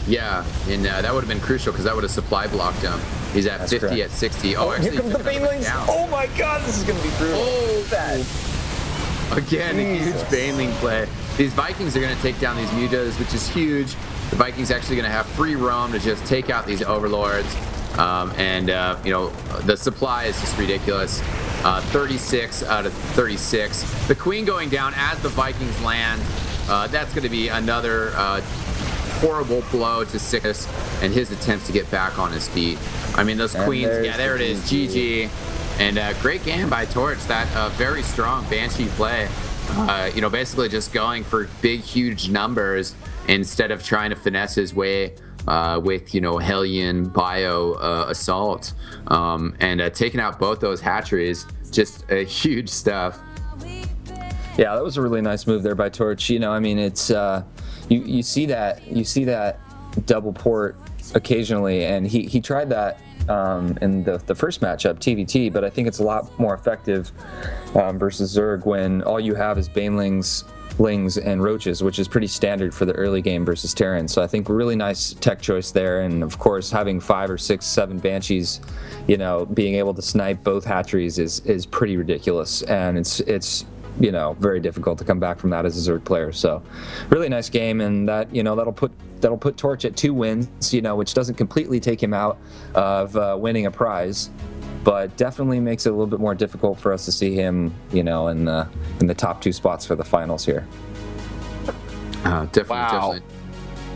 Yeah, and that would have been crucial because that would have supply blocked him. He's at 50 correct. At 60. Oh, actually, here comes the Banelings! Oh my god, this is going to be brutal. Oh, that. Again, a huge Baneling play. These Vikings are going to take down these mutas, which is huge. The Vikings actually going to have free roam to just take out these Overlords. You know, the supply is just ridiculous. 36 out of 36. The Queen going down as the Vikings land. That's going to be another horrible blow to Syckness and his attempts to get back on his feet. I mean, those Queens, yeah, there it is, GG. And great game by TorcH. That very strong Banshee play. You know, basically just going for big, huge numbers instead of trying to finesse his way with, you know, Hellion bio assault. And taking out both those hatcheries, just huge stuff. Yeah, that was a really nice move there by TorcH. You know, I mean, it's you see that double port occasionally, and he tried that in the first matchup, TvT, but I think it's a lot more effective versus Zerg when all you have is Banelings, Lings, and Roaches, which is pretty standard for the early game versus Terran. So I think really nice tech choice there, and of course having 5 or 6, 7 Banshees, you know, being able to snipe both hatcheries is pretty ridiculous, and it's you know, very difficult to come back from that as a Zerg player. So really nice game, and that, you know, that'll put TorcH at 2 wins, you know, which doesn't completely take him out of winning a prize, but definitely makes it a little bit more difficult for us to see him, you know, in the top 2 spots for the finals here. Definitely.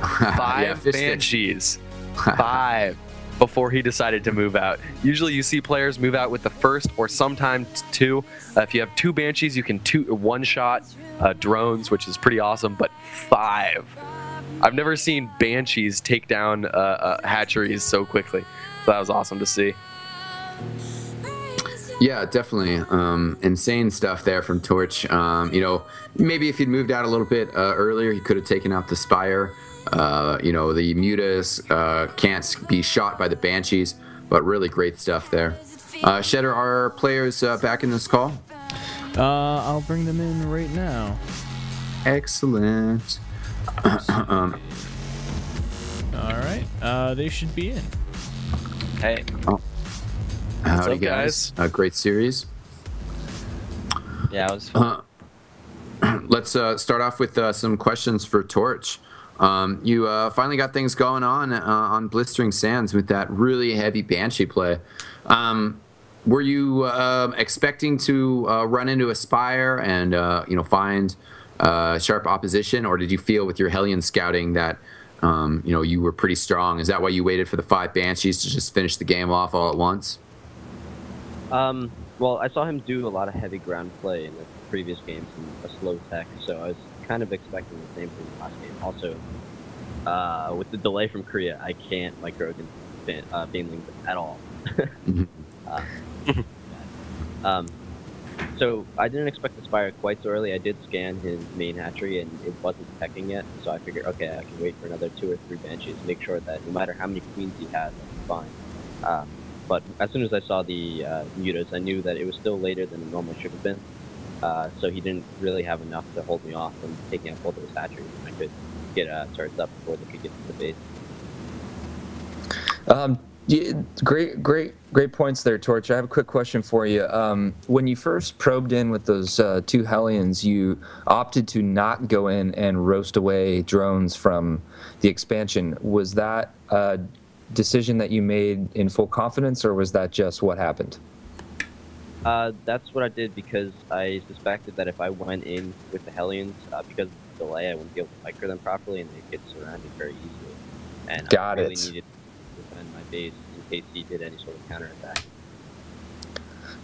5 Banshees. 5 before he decided to move out. Usually you see players move out with the first or sometimes 2. If you have 2 Banshees, you can one-shot drones, which is pretty awesome, but 5. I've never seen Banshees take down hatcheries so quickly. So that was awesome to see. Yeah, definitely. Insane stuff there from TorcH. You know, maybe if he'd moved out a little bit earlier, he could have taken out the Spire. You know, the mutas can't be shot by the Banshees, but really great stuff there. Shedder, are our players back in this call? I'll bring them in right now. Excellent. All right, they should be in. Hey. Oh. Howdy, What's up, guys? Great series. Yeah, it was fun. Let's start off with some questions for TorcH. You finally got things going on Blistering Sands with that really heavy Banshee play. Were you expecting to run into a Spire and you know, find sharp opposition, or did you feel with your Hellion scouting that you know, you were pretty strong? Is that why you waited for the 5 Banshees to just finish the game off all at once? Well, I saw him do a lot of heavy ground play in the previous games and a slow tech, so I was kind of expecting the same thing last game. Also, with the delay from Korea, I can't micro against Banelings at all. So I didn't expect the Spire quite so early. I did scan his main hatchery and it wasn't teching yet, so I figured, okay, I can wait for another 2 or 3 Banshees, make sure that no matter how many queens he has, that's fine. But as soon as I saw the mutas, I knew that it was still later than it normally should have been. So he didn't really have enough to hold me off from taking out both of his hatcheries, and I could get turrets up before they could get to the base. Yeah, great points there, Torch. I have a quick question for you. When you first probed in with those two Hellions, you opted to not go in and roast away drones from the expansion. Was that a decision that you made in full confidence, or was that just what happened? That's what I did because I suspected that if I went in with the Hellions, because of the delay, I wouldn't be able to micro them properly, and they'd get surrounded very easily. And Got I really it. needed to defend my base in case he did any sort of counterattack.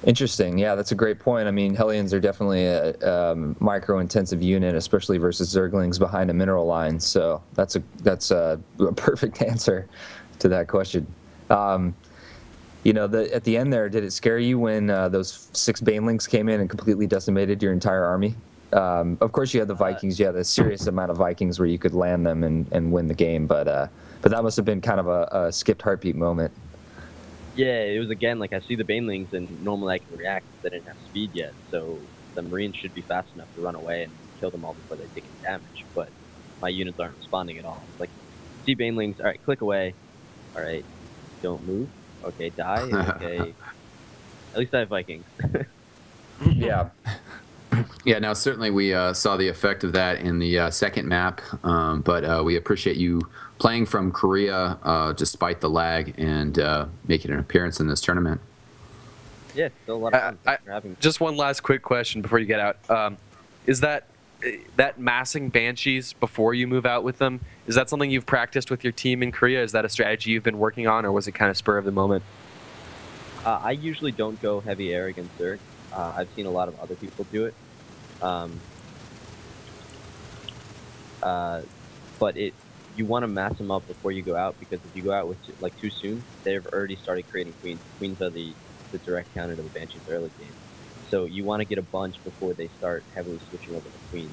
Interesting. Yeah, that's a great point. I mean, Hellions are definitely a micro-intensive unit, especially versus Zerglings behind a mineral line. So that's a perfect answer to that question. You know, at the end there, did it scare you when those 6 Banelings came in and completely decimated your entire army? Of course, you had the Vikings. You had a serious amount of Vikings where you could land them and win the game. But that must have been kind of a skipped heartbeat moment. Yeah, it was again like I see the Banelings, and normally I can react, but they didn't have speed yet. So the Marines should be fast enough to run away and kill them all before they take any damage. But my units aren't responding at all. Like, see Banelings, all right, click away. All right, don't move. Okay, die. Okay. At least I have Vikings. Yeah. Yeah, now certainly we saw the effect of that in the second map, but we appreciate you playing from Korea despite the lag and making an appearance in this tournament. Yeah, still a lot of fun. Thanks for having me. Just one last quick question before you get out. Is that massing Banshees before you move out with them, is that something you've practiced with your team in Korea? Is that a strategy you've been working on, or was it kind of spur of the moment? I usually don't go heavy air against Zerg. I've seen a lot of other people do it. But you want to mass them up before you go out, because if you go out with too soon, they've already started creating queens. Queens are the direct counter to the Banshees early game. So you want to get a bunch before they start heavily switching over to queens.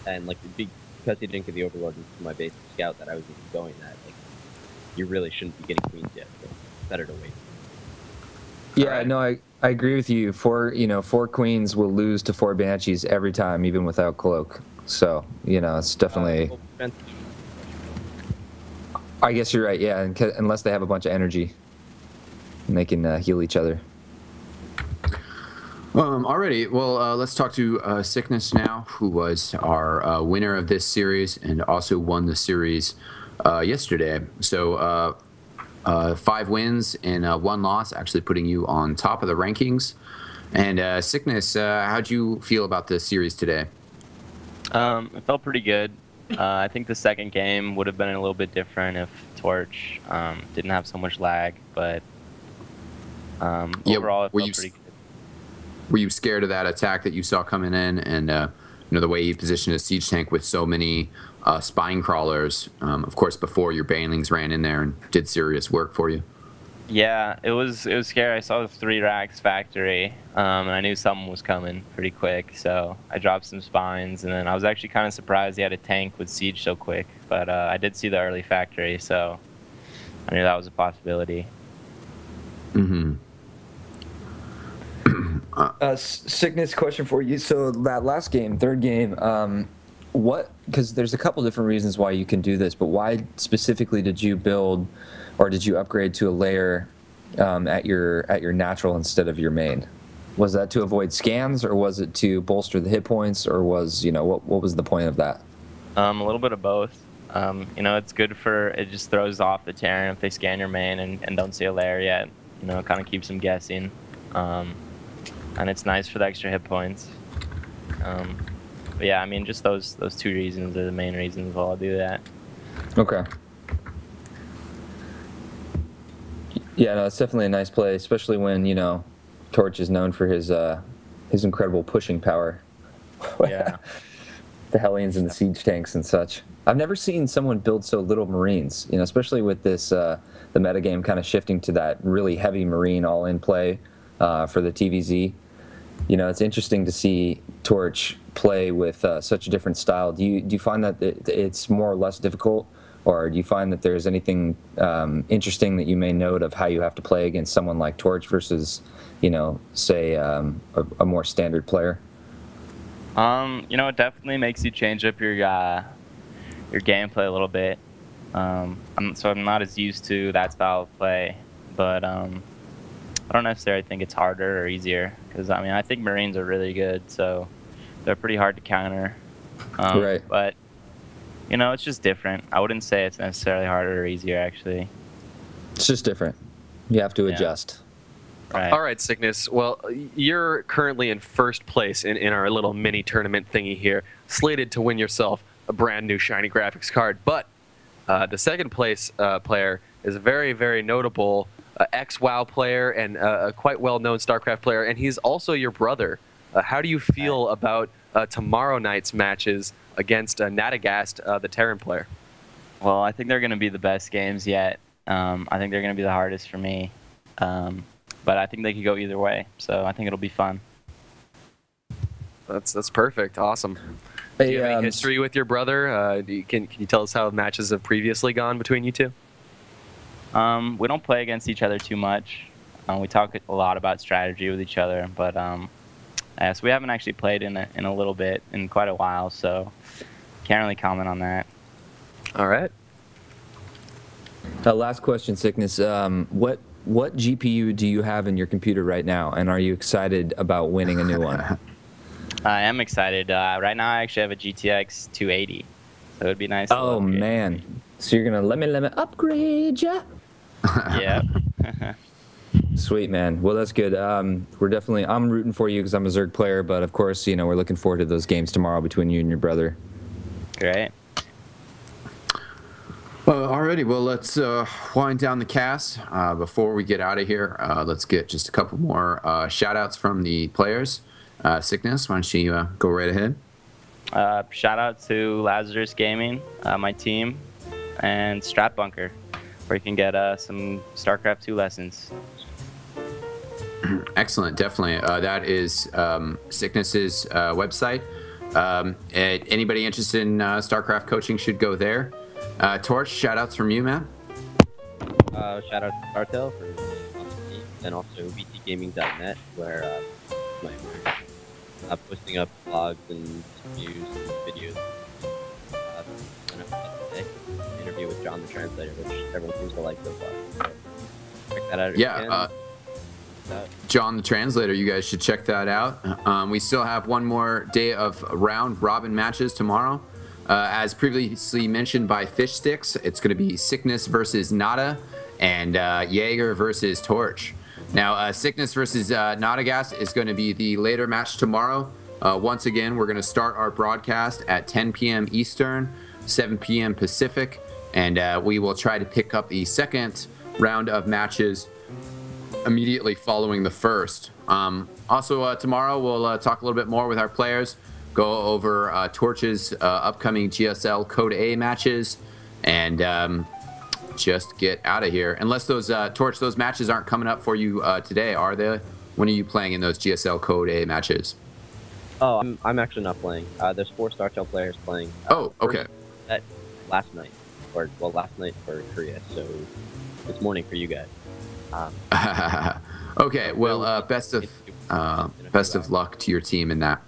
And like because he didn't get the overload into my base to scout that I was even going that, like, you really shouldn't be getting queens yet. So it's better to wait. Yeah, no, I agree with you. 4 queens will lose to 4 Banshees every time, even without cloak. So, it's definitely. I guess you're right. Yeah, unless they have a bunch of energy, and they can heal each other. Alrighty, well, let's talk to Syckness now, who was our winner of this series and also won the series yesterday. So 5 wins and 1 loss, actually putting you on top of the rankings. And Syckness, how'd you feel about this series today? It felt pretty good. I think the second game would have been a little bit different if TorcH didn't have so much lag, but overall it felt pretty good. Were you scared of that attack that you saw coming in, and the way you positioned a siege tank with so many spine crawlers? Of course, before your Banelings ran in there and did serious work for you. Yeah, it was scary. I saw the 3 racks factory, and I knew something was coming pretty quick, so I dropped some spines, and then I was actually kind of surprised he had a tank with siege so quick, but I did see the early factory, so I knew that was a possibility. Mm-hmm. Syckness, question for you. So that last game, third game, because there's a couple different reasons why you can do this, but why specifically did you build, or did you upgrade to a layer at your natural instead of your main? Was that to avoid scans, or was it to bolster the hit points, or was, what was the point of that? A little bit of both. It's good it just throws off the Terran if they scan your main and don't see a layer yet. It kind of keeps them guessing. And it's nice for the extra hit points. But yeah, I mean, just those 2 reasons are the main reasons why I'll do that. Okay. Yeah, no, it's definitely a nice play, especially when, TorcH is known for his incredible pushing power. Yeah. The Hellions and the siege tanks and such. I've never seen someone build so little Marines, especially with this, the metagame kind of shifting to that really heavy Marine all-in play for the TvZ. It's interesting to see TorcH play with such a different style. Do you find that it's more or less difficult, or do you find that there's anything interesting that you may note of how you have to play against someone like TorcH versus, say, a more standard player? It definitely makes you change up your gameplay a little bit. So I'm not as used to that style of play. But I don't necessarily think it's harder or easier, because I mean I think Marines are really good, so they're pretty hard to counter. Right. But you know, it's just different. I wouldn't say it's necessarily harder or easier, actually. It's just different. You have to adjust. Right. All right, Syckness. Well, you're currently in first place in our little mini tournament thingy here, slated to win yourself a brand new shiny graphics card. But the second place player is a very, very notable ex-WoW player and a quite well-known Starcraft player, and he's also your brother. How do you feel about tomorrow night's matches against Nadagast, the Terran player? Well, I think they're going to be the best games yet. I think they're going to be the hardest for me. But I think they could go either way, so I think it'll be fun. That's perfect. Awesome. Do you have any history with your brother? Can you tell us how matches have previously gone between you two? We don't play against each other too much. We talk a lot about strategy with each other, but so we haven't actually played in a little bit, in quite a while, so can't really comment on that. All right. Last question, Syckness. What GPU do you have in your computer right now, and are you excited about winning a new one? I am excited. Right now, I actually have a GTX 280, so it'd be nice. Oh man! So you're gonna let me upgrade ya? Yeah. Sweet, man. Well, that's good. I'm rooting for you because I'm a Zerg player, but of course, we're looking forward to those games tomorrow between you and your brother. Great. Alrighty, well, let's wind down the cast. Before we get out of here, let's get just a couple more shout-outs from the players. Syckness, why don't you go right ahead? Shout out to Lazarus Gaming, my team, and Strap Bunker, where you can get some StarCraft 2 lessons. Excellent, definitely. That is Syckness's website. Anybody interested in StarCraft coaching should go there. TorcH, shout-outs from you, man. Shout out to Cartel for on the team, and also vtgaming.net, where I'm posting up blogs and reviews and videos. Interview with John the Translator, which everyone seems to like so far. So check that out. If you can. John the Translator, you guys should check that out. We still have one more day of round robin matches tomorrow. As previously mentioned by Fish Sticks, it's going to be Syckness versus Nada and Jaeger versus TorcH. Now, Syckness versus Nadagast is going to be the later match tomorrow. Once again, we're going to start our broadcast at 10 p.m. Eastern, 7 p.m. Pacific, and we will try to pick up the second round of matches immediately following the first. Also, tomorrow we'll talk a little bit more with our players, go over TorcH's upcoming GSL Code A matches, and just get out of here. Unless those TorcH, those matches aren't coming up for you today, are they? When are you playing in those GSL Code A matches? Oh, I'm actually not playing. There's 4 StarCraft players playing. Oh, okay. Last night for Korea, so this morning for you guys. Okay, well, best of luck to your team in that.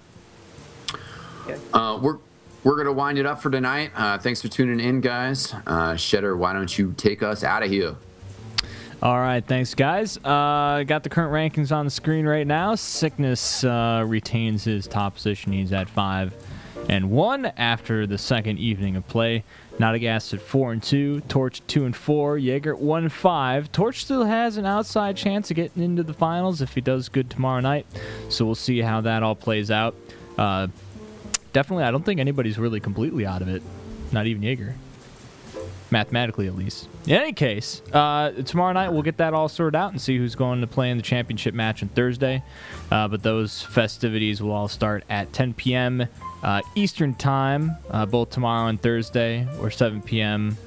Okay. We're gonna wind it up for tonight. Thanks for tuning in, guys. Shedder, why don't you take us out of here? All right, thanks, guys. Got the current rankings on the screen right now. Syckness retains his top position. He's at 5-1 after the second evening of play. Nadagast at 4-2, TorcH 2-4, Jaeger 1-5. TorcH still has an outside chance of getting into the finals if he does good tomorrow night. So we'll see how that all plays out. Definitely, I don't think anybody's really completely out of it. Not even Jaeger. Mathematically, at least. In any case, tomorrow night we'll get that all sorted out and see who's going to play in the championship match on Thursday. But those festivities will all start at 10 p.m. Eastern time, both tomorrow and Thursday, or 7 p.m.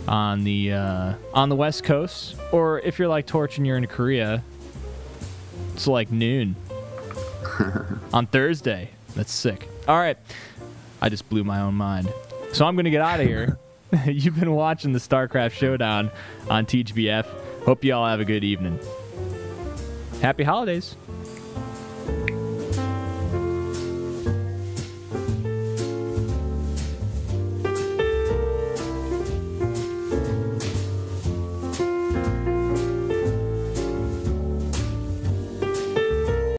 on the West Coast. Or if you're like TorcH and you're in Korea, it's like noon on Thursday. That's sick. All right, I just blew my own mind. So I'm going to get out of here. You've been watching the StarCraft Showdown on TGBF. Hope you all have a good evening. Happy holidays.